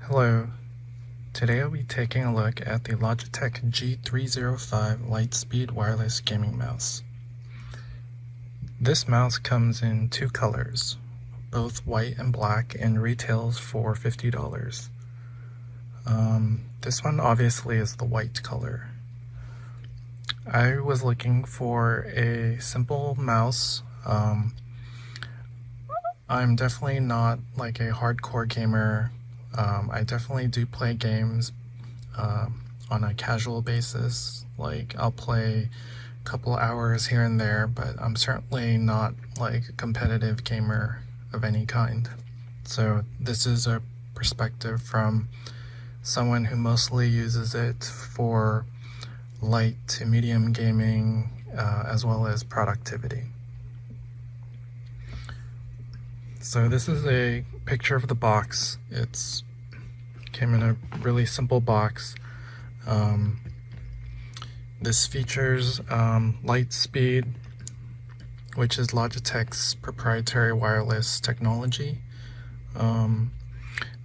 Hello, today I'll be taking a look at the Logitech G305 Lightspeed wireless gaming mouse. This mouse comes in two colors, both white and black, and retails for $50. This one obviously is the white color. I was looking for a simple mouse. I'm definitely not like a hardcore gamer. I definitely do play games on a casual basis. Like I'll play a couple hours here and there, but I'm certainly not like a competitive gamer of any kind. So this is a perspective from someone who mostly uses it for light to medium gaming as well as productivity. So this is a picture of the box. It's came in a really simple box. This features Lightspeed, which is Logitech's proprietary wireless technology.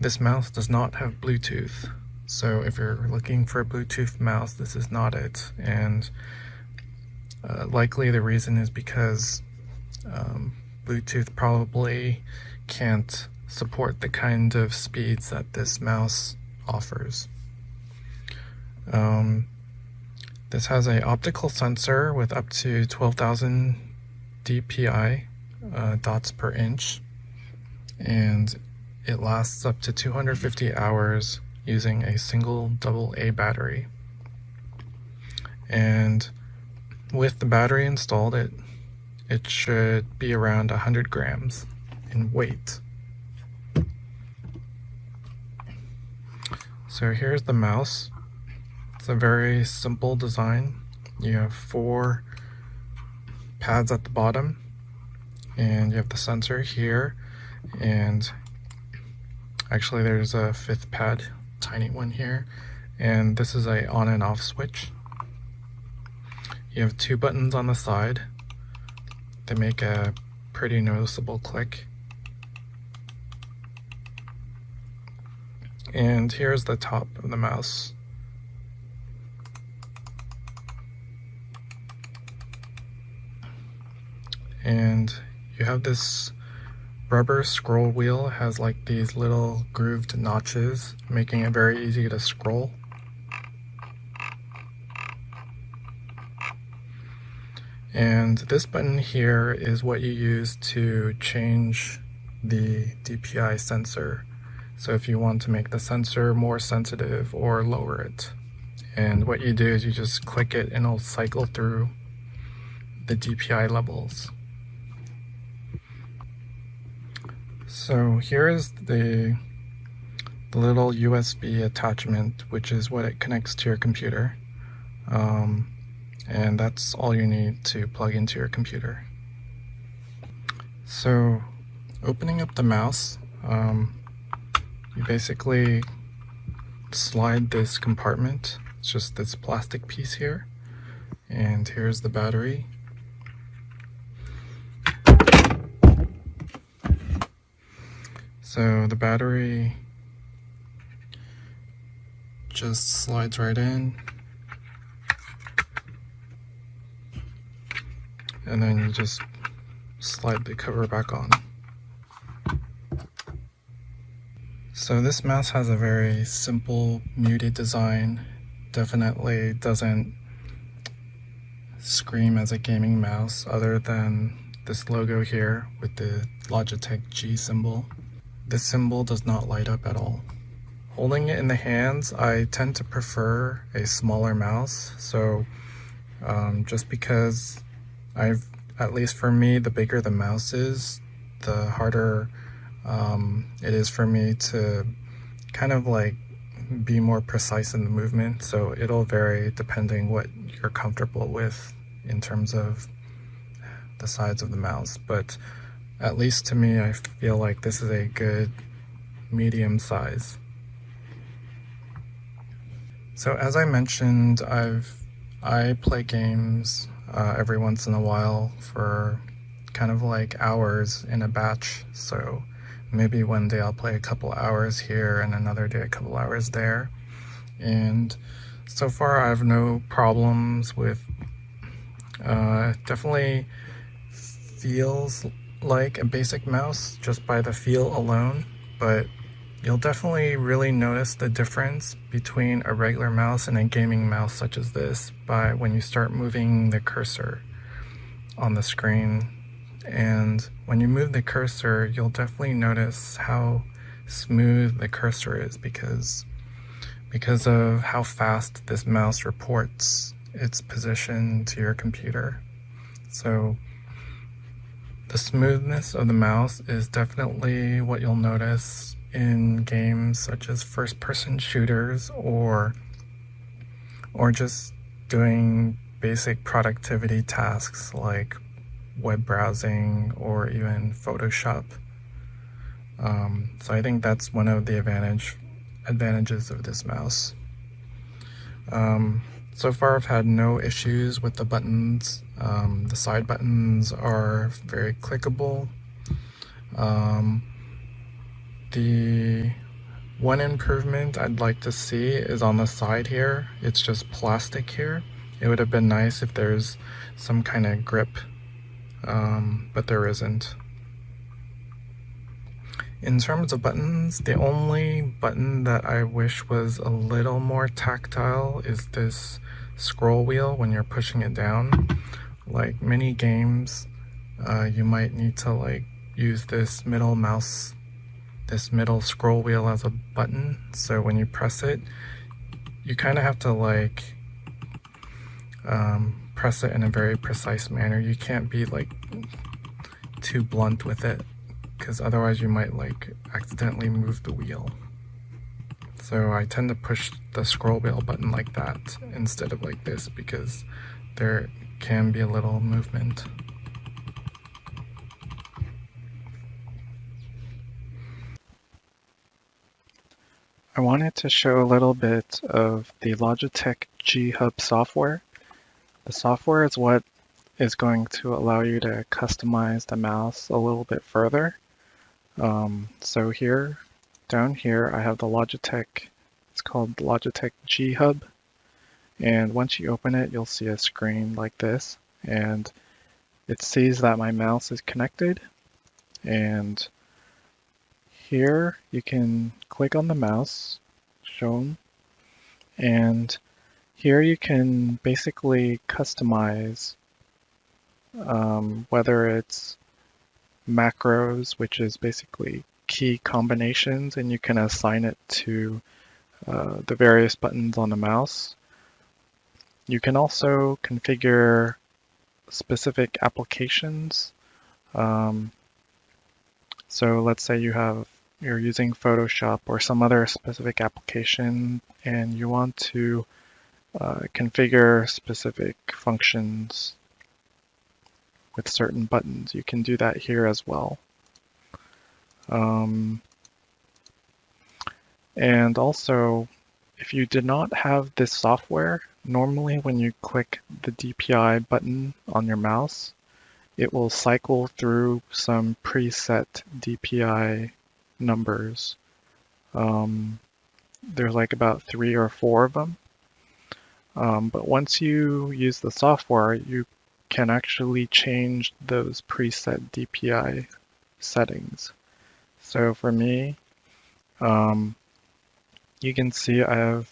This mouse does not have Bluetooth, so if you're looking for a Bluetooth mouse, this is not it. And likely the reason is because Bluetooth probably can't support the kind of speeds that this mouse offers. This has an optical sensor with up to 12,000 dpi dots per inch, and it lasts up to 250 hours using a single AA battery. And with the battery installed, it should be around 100 grams in weight. So here's the mouse. It's a very simple design. You have 4 pads at the bottom, and you have the sensor here, and actually there's a 5th pad, tiny one here, and this is a on and off switch. You have 2 buttons on the side. They make a pretty noticeable click. And here's the top of the mouse. And you have this rubber scroll wheel. It has like these little grooved notches, making it very easy to scroll. And this button here is what you use to change the Dpi sensor. So if you want to make the sensor more sensitive or lower it. And what you do is you just click it and it'll cycle through the Dpi levels. So here is the little USB attachment, which is what it connects to your computer. And that's all you need to plug into your computer. So opening up the mouse, you basically slide this compartment. It's just this plastic piece here, and here's the battery. So the battery just slides right in, and then you just slide the cover back on. So this mouse has a very simple, muted design. Definitely doesn't scream as a gaming mouse other than this logo here with the Logitech G symbol. This symbol does not light up at all. Holding it in the hands, I tend to prefer a smaller mouse. So just because at least for me, the bigger the mouse is, the harder it is for me to kind of like be more precise in the movement. So it'll vary depending what you're comfortable with in terms of the size of the mouse. But at least to me, I feel like this is a good medium size. So as I mentioned, I play games every once in a while for kind of like hours in a batch. So Maybe one day I'll play a couple hours here and another day a couple hours there. And so far I have no problems with, definitely feels like a basic mouse just by the feel alone, but you'll definitely really notice the difference between a regular mouse and a gaming mouse such as this by when you start moving the cursor on the screen. And when you move the cursor, you'll definitely notice how smooth the cursor is because of how fast this mouse reports its position to your computer. So the smoothness of the mouse is definitely what you'll notice in games such as first-person shooters or just doing basic productivity tasks like web browsing or even Photoshop. So I think that's one of the advantages of this mouse. So far I've had no issues with the buttons. The side buttons are very clickable. The one improvement I'd like to see is on the side here. It's just plastic here. It would have been nice if there's some kind of grip, but there isn't. In terms of buttons, the only button that I wish was a little more tactile is this scroll wheel when you're pushing it down. Like many games, you might need to use this middle scroll wheel as a button. So when you press it, you kind of have to press it in a very precise manner. You can't be too blunt with it, because otherwise you might accidentally move the wheel. So I tend to push the scroll wheel button like that instead of like this, because there can be a little movement. I wanted to show a little bit of the Logitech G Hub software. The software is what is going to allow you to customize the mouse a little bit further. So here, down here, I have the Logitech, it's called Logitech G Hub. And once you open it, you'll see a screen like this. And it sees that my mouse is connected. And here you can click on the mouse shown. And here you can basically customize whether it's macros, which is basically key combinations, and you can assign it to the various buttons on the mouse. You can also configure specific applications. So let's say you're using Photoshop or some other specific application and you want to configure specific functions with certain buttons. You can do that here as well. And also, if you did not have this software, normally when you click the DPI button on your mouse, it will cycle through some preset DPI numbers. There's about 3 or 4 of them. But once you use the software, you can actually change those preset DPI settings. So for me, you can see I have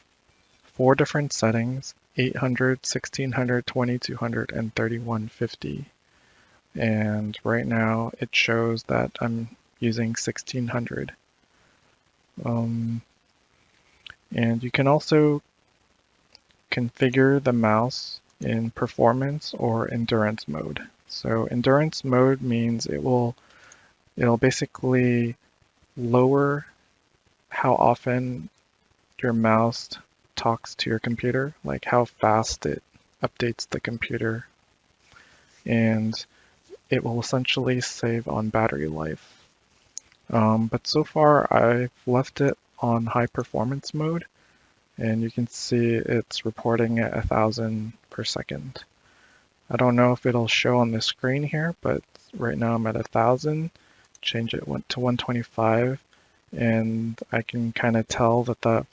4 different settings: 800, 1600, 2200, and 3150. And right now it shows that I'm using 1600. And you can also configure the mouse in performance or endurance mode. So endurance mode means it'll basically lower how often your mouse talks to your computer, like how fast it updates the computer, and it will essentially save on battery life. But so far I've left it on high performance mode, and you can see it's reporting at 1000 per second. I don't know if it'll show on the screen here, but right now I'm at 1000, change it to 125, and I can kind of tell that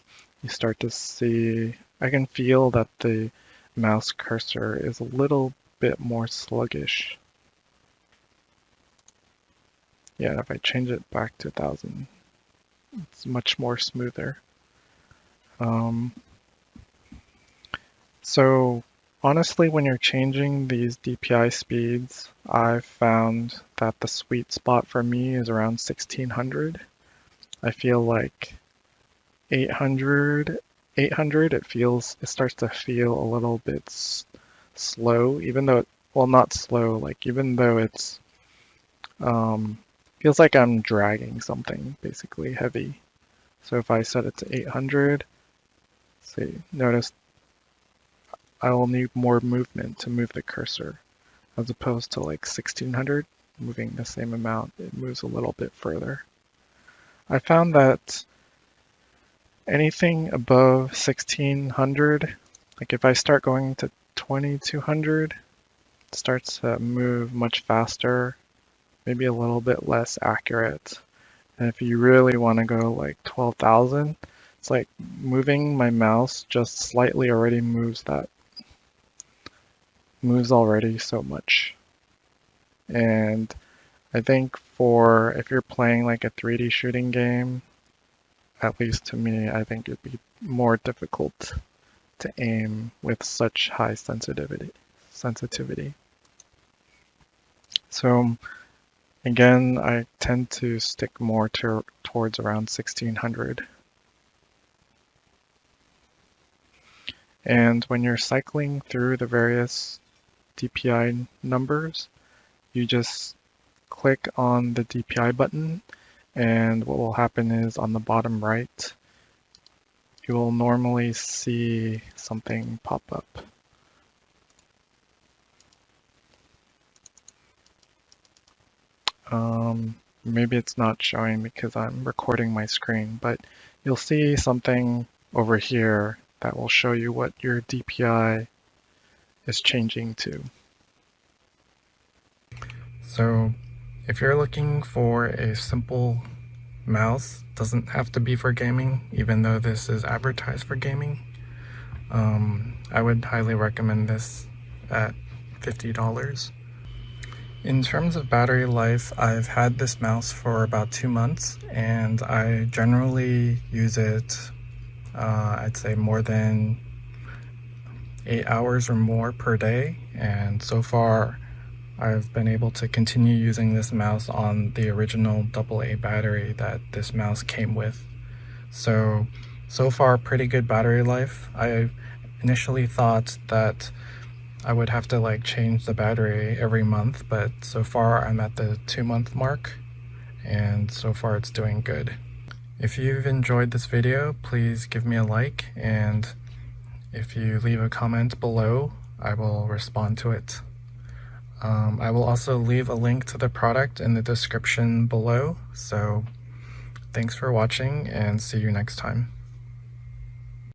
you start to see, I can feel that the mouse cursor is a little bit more sluggish. Yeah, if I change it back to 1000, it's much more smoother. So honestly, when you're changing these DPI speeds, I've found that the sweet spot for me is around 1600. I feel like 800, it starts to feel a little bit slow, even though well, not slow, like even though it's feels like I'm dragging something basically heavy. So if I set it to 800, see, notice I will need more movement to move the cursor, as opposed to like 1600, moving the same amount, it moves a little bit further. I found that anything above 1600, like if I start going to 2200, it starts to move much faster, maybe a little bit less accurate. And if you really want to go like 12,000, it's like moving my mouse just slightly already moves already so much. And I think if you're playing like a 3D shooting game, at least to me, I think it'd be more difficult to aim with such high sensitivity. So again, I tend to stick more towards around 1600. And when you're cycling through the various DPI numbers, you just click on the DPI button, and what will happen is on the bottom right, you will normally see something pop up. Maybe it's not showing because I'm recording my screen, but you'll see something over here that will show you what your DPI is changing to. So if you're looking for a simple mouse, doesn't have to be for gaming, even though this is advertised for gaming, I would highly recommend this at $50. In terms of battery life, I've had this mouse for about 2 months, and I generally use it, I'd say more than 8 hours or more per day, and so far I've been able to continue using this mouse on the original AA battery that this mouse came with. So far pretty good battery life. I initially thought that I would have to like change the battery every month, but so far I'm at the 2-month mark, and so far it's doing good. If you've enjoyed this video, please give me a like, and if you leave a comment below, I will respond to it. I will also leave a link to the product in the description below, so thanks for watching and see you next time.